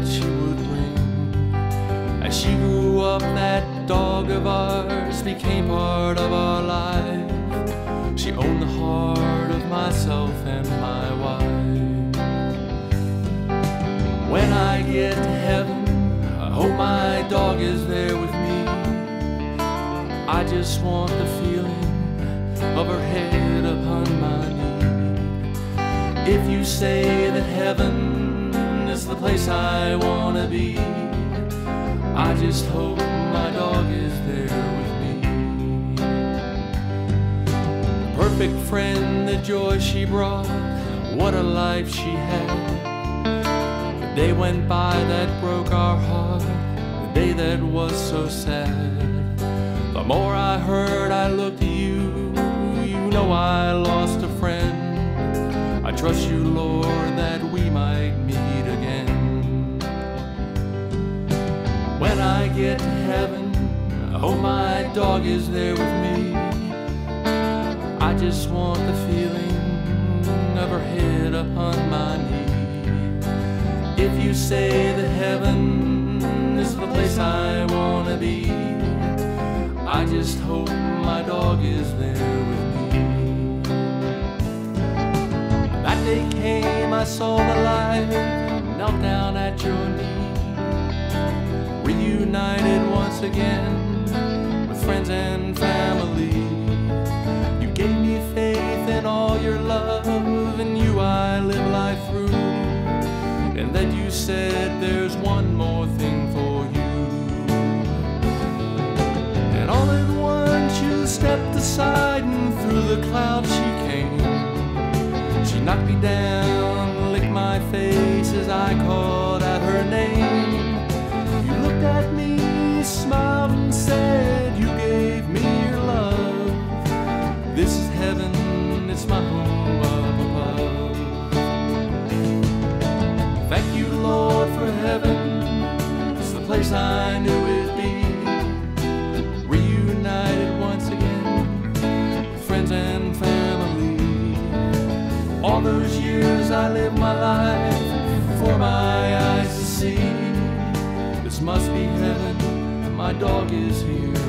that she would bring. As she grew up, that dog of ours became part of our life. She owned the heart of myself and my wife. When I get to heaven, I hope my dog is there with me. I just want the feeling of her head upon my knee. If you say that heaven is the place I want to be, I just hope my dog is there with me. The perfect friend, the joy she brought, what a life she had. The day went by that broke our heart, the day that was so sad. The more I heard, I looked at you, you know I lost a friend. I trust you, Lord, that we might meet again. When I get to heaven, I hope my dog is there with me. I just want the feeling of her head upon my knee. If you say that heaven is the place I want to be, I just hope my dog is there with me. That day came, I saw the light, knelt down at your knee. Reunited once again with friends and family. You gave me faith in all your love, and you I live life through. And then you said there's one more thing for you. And all at once you stepped aside, and through the clouds she came. She knocked me down, licked my face as I called out her name. You looked at me, smiled and said you gave me your love. This is heaven, it's my home up above. Thank you, Lord, for heaven, it's the place I knew it'd be. Reunited once again, with friends and family. All those years I lived my life for my eyes to see. This must be heaven, my dog is here